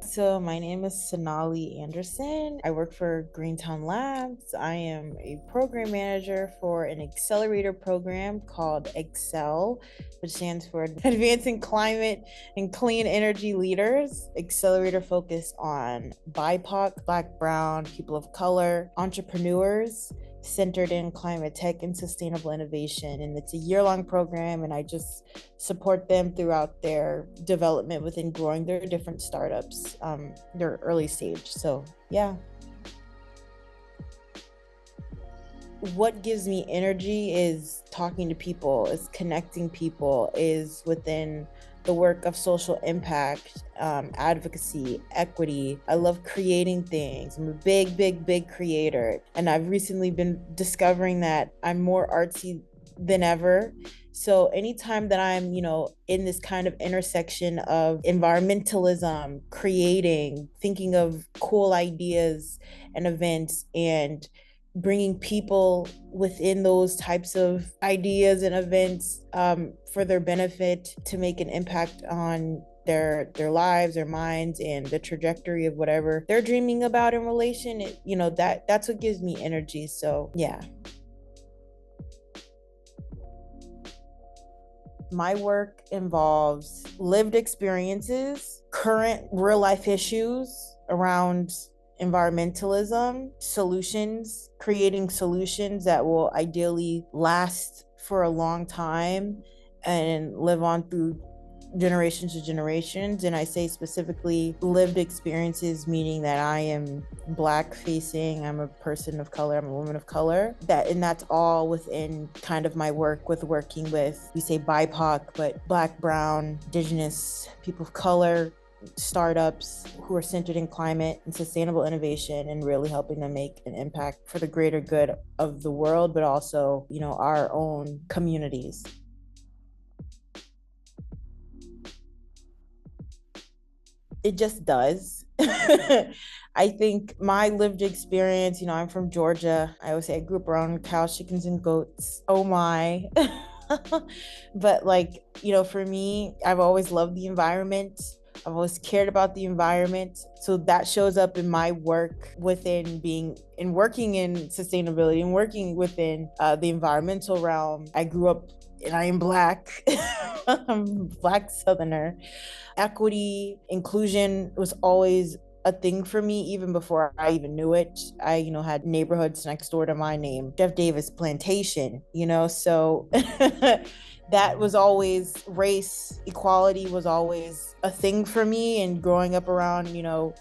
So my name is Sonali Anderson. I work for Greentown Labs. I am a program manager for an accelerator program called Excel, which stands for Advancing Climate and Clean Energy Leaders. Accelerator focused on BIPOC, Black, Brown, people of color, entrepreneurs, centered in climate tech and sustainable innovation. And it's a year-long program, and I just support them throughout their development within growing their different startups, their early stage. So yeah. What gives me energy is talking to people, is connecting people, is within the work of social impact, advocacy, equity. I love creating things. I'm a big creator. And I've recently been discovering that I'm more artsy than ever. So anytime that I'm, in this kind of intersection of environmentalism, creating, thinking of cool ideas and events, and bringing people within those types of ideas and events, for their benefit, to make an impact on their lives, their minds, and the trajectory of whatever they're dreaming about in relation, that's what gives me energy. So yeah. My work involves lived experiences, current real life issues around environmentalism, solutions, creating solutions that will ideally last for a long time and live on through generations to generations. And I say specifically lived experiences, meaning that I am Black facing, I'm a person of color, I'm a woman of color. And that's all within kind of my work with working with, we say BIPOC, but Black, Brown, Indigenous, people of color, startups who are centered in climate and sustainable innovation, and really helping them make an impact for the greater good of the world, but also, our own communities. It just does. I think my lived experience, I'm from Georgia. I always say I grew up around cows, chickens, and goats. Oh my. But for me, I've always loved the environment. I've always cared about the environment. So that shows up in my work within being in working in sustainability and working within the environmental realm. I grew up and I am Black. I'm Black Southerner. Equity, inclusion was always a thing for me even before I even knew it. I, had neighborhoods next door to my name, Jeff Davis Plantation, so that was always, race equality was always a thing for me. And growing up around,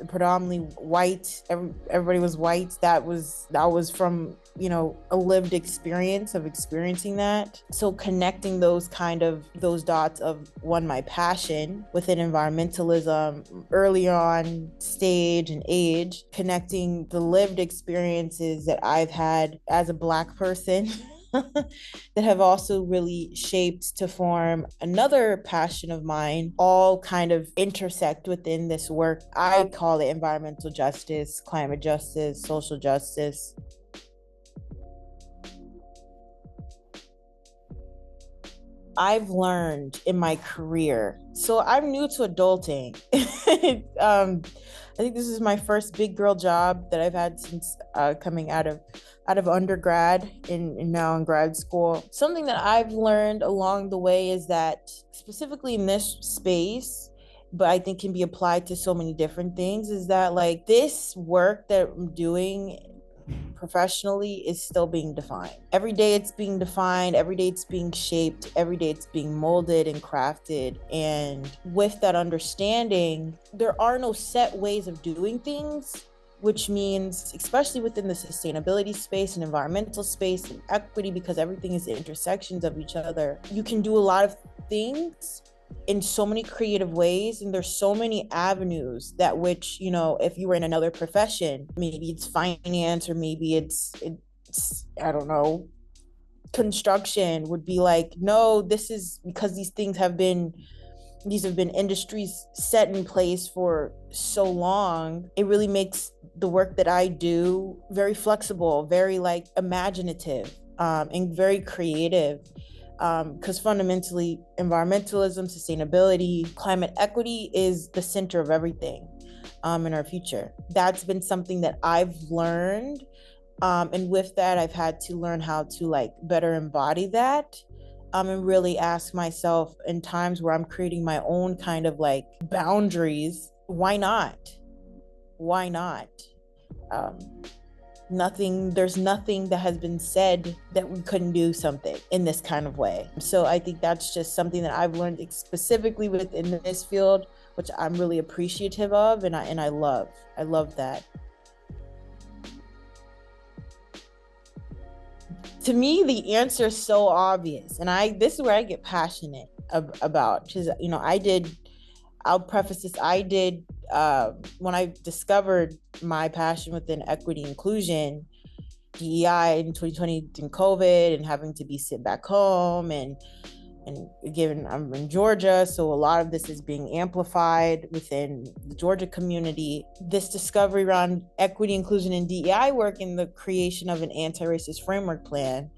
predominantly white, everybody was white. That was from, a lived experience of experiencing that. So connecting those dots of one, my passion within environmentalism early on stage and age, connecting the lived experiences that I've had as a Black person that have also really shaped to form another passion of mine, all kind of intersect within this work. I call it environmental justice, climate justice, social justice. I've learned in my career. So I'm new to adulting. I think this is my first big girl job that I've had since coming out of undergrad and now in grad school. Something that I've learned along the way is that, specifically in this space, but I think can be applied to so many different things, is that this work that I'm doing professionally is still being defined. Every day it's being defined, every day it's being shaped, every day it's being molded and crafted. And with that understanding, there are no set ways of doing things, which means, especially within the sustainability space and environmental space and equity, because everything is the intersections of each other, you can do a lot of things in so many creative ways, and there's so many avenues that which, if you were in another profession, maybe it's finance, or maybe it's I don't know, construction would be like, no, this is because these have been industries set in place for so long. It really makes the work that I do very flexible, very like imaginative, and very creative. Because fundamentally, environmentalism, sustainability, climate equity is the center of everything in our future. That's been something that I've learned. And with that, I've had to learn how to like better embody that, and really ask myself in times where I'm creating my own kind of like boundaries, why not? Why not? Um, there's nothing that has been said that we couldn't do something in this kind of way. So I think that's just something that I've learned specifically within this field, which I'm really appreciative of, and I love. I love that. To me, the answer is so obvious, and this is where I get passionate about, because I'll preface this. I did, when I discovered my passion within equity inclusion, DEI in 2020 in COVID, and having to be sit back home, and given I'm in Georgia, so a lot of this is being amplified within the Georgia community. This discovery around equity, inclusion, and DEI work in the creation of an anti-racist framework plan.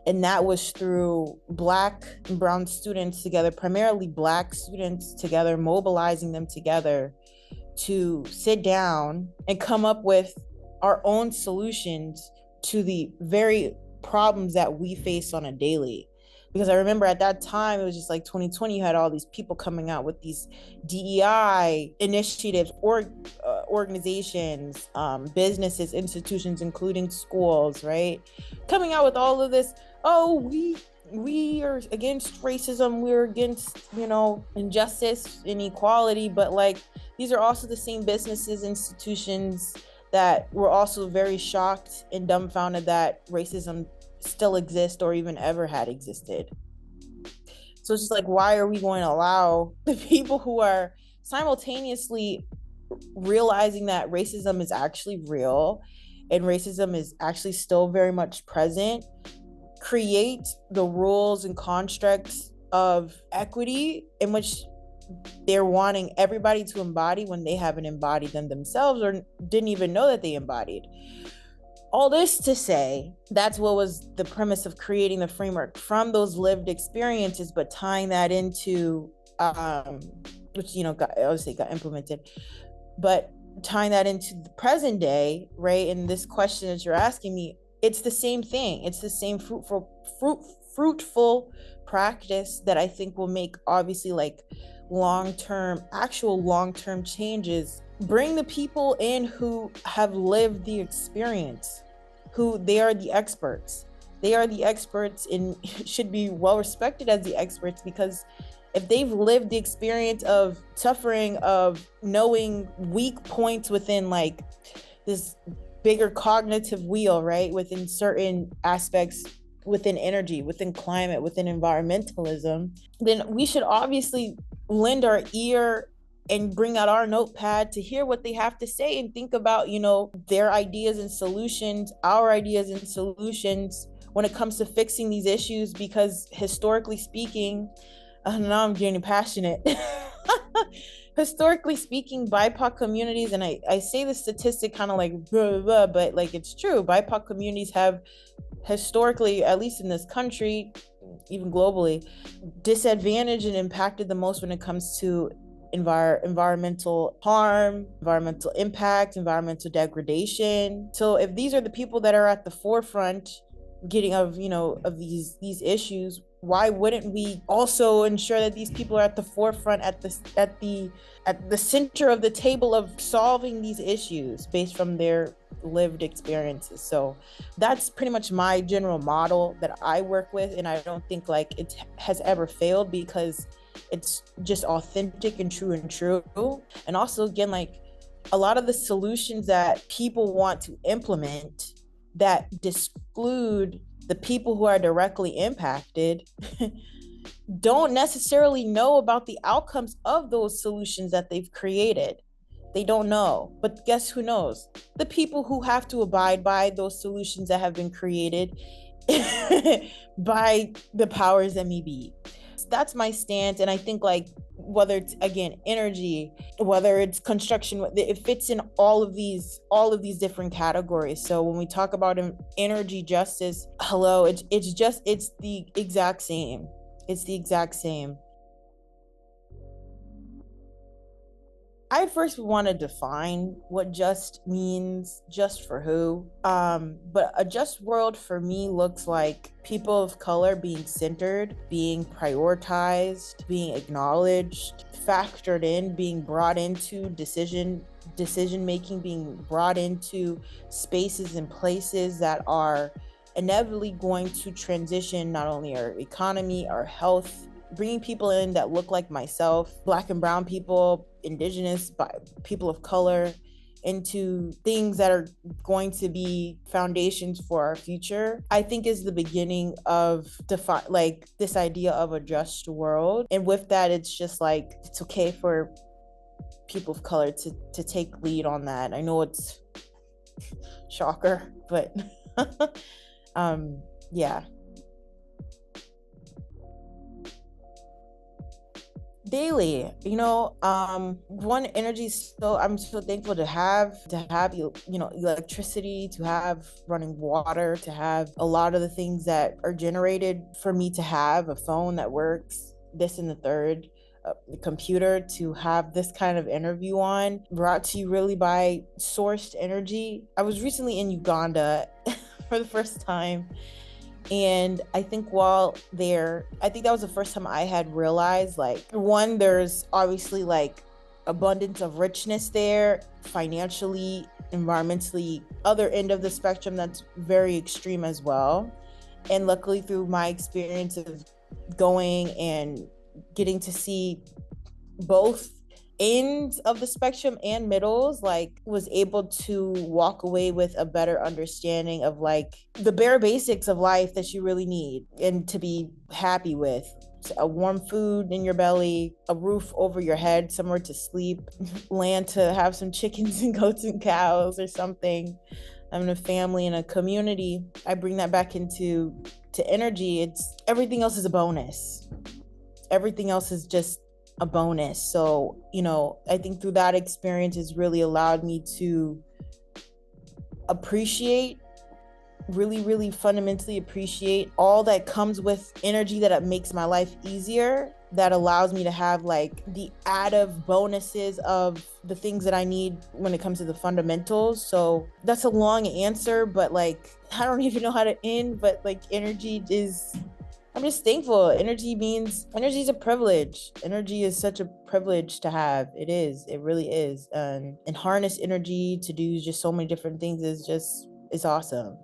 And that was through Black and Brown students together, primarily Black students together, mobilizing them together to sit down and come up with our own solutions to the very problems that we face on a daily. Because I remember at that time, it was just like 2020, you had all these people coming out with these DEI initiatives, organizations, businesses, institutions, including schools, right? Coming out with all of this, oh, we are against racism, we're against, injustice, inequality, but like, these are also the same businesses, institutions that were also very shocked and dumbfounded that racism still exists or even ever had existed. So it's just like, why are we going to allow the people who are simultaneously realizing that racism is actually real and racism is actually still very much present, create the rules and constructs of equity in which they're wanting everybody to embody when they haven't embodied them themselves or didn't even know that they embodied? All this to say, that's what was the premise of creating the framework from those lived experiences, but tying that into, which, obviously got implemented, but tying that into the present day, right? And this question that you're asking me, it's the same thing. It's the same fruitful practice that I think will make, obviously, like actual long-term changes. Bring the people in who have lived the experience, who they are the experts. They are the experts and should be well respected as the experts, because if they've lived the experience of suffering, of knowing weak points within like this bigger cognitive wheel, right? Within certain aspects, within energy, within climate, within environmentalism, then we should obviously lend our ear and bring out our notepad to hear what they have to say and think about, their ideas and solutions, our ideas and solutions when it comes to fixing these issues. Because historically speaking, now I'm getting passionate. Historically speaking, BIPOC communities, and I say the statistic kind of like blah, blah, blah, but like it's true, BIPOC communities have historically, at least in this country, even globally, disadvantaged and impacted the most when it comes to environmental harm, environmental impact, environmental degradation. So if these are the people that are at the forefront getting of these issues, why wouldn't we also ensure that these people are at the forefront, at the center of the table of solving these issues based from their lived experiences? So that's pretty much my general model that I work with, and I don't think like it has ever failed, because it's just authentic and true. And also, again, like a lot of the solutions that people want to implement that exclude the people who are directly impacted don't necessarily know about the outcomes of those solutions that they've created. They don't know. But guess who knows? The people who have to abide by those solutions that have been created by the powers that may be. That's my stance. And I think, like, whether it's, again, energy, whether it's construction, it fits in all of these different categories. So when we talk about energy justice, hello, it's the exact same. It's the exact same. I first want to define what just means, just for who. But a just world for me looks like people of color being centered, being prioritized, being acknowledged, factored in, being brought into decision making, being brought into spaces and places that are inevitably going to transition not only our economy, our health, bringing people in that look like myself, Black and brown people, indigenous, people of color, into things that are going to be foundations for our future, I think is the beginning of like this idea of a just world. And with that, it's just like, it's okay for people of color to take lead on that. I know it's shocker, but yeah. Daily, one energy, so I'm so thankful to have electricity, to have running water, to have a lot of the things that are generated for me to have a phone that works, this and the third, the computer, to have this kind of interview on, brought to you really by sourced energy. I was recently in Uganda for the first time. And I think while there, I think that was the first time I had realized, like, one, there's obviously like abundance of richness there, financially, environmentally, other end of the spectrum that's very extreme as well. And luckily, through my experience of going and getting to see both ends of the spectrum and middles, like, was able to walk away with a better understanding of like the bare basics of life that you really need and to be happy with: a warm food in your belly, a roof over your head, somewhere to sleep, land to have some chickens and goats and cows or something, having a family and a community. I bring that back into energy. It's everything else is a bonus. Everything else is just a bonus. So, I think through that experience has really allowed me to appreciate, really, really fundamentally appreciate all that comes with energy, that it makes my life easier, that allows me to have like the added bonuses of the things that I need when it comes to the fundamentals. So that's a long answer, but like, I don't even know how to end, but like, energy is, I'm just thankful. Energy is a privilege. Energy is such a privilege to have. It is. It really is. And harness energy to do just so many different things is awesome.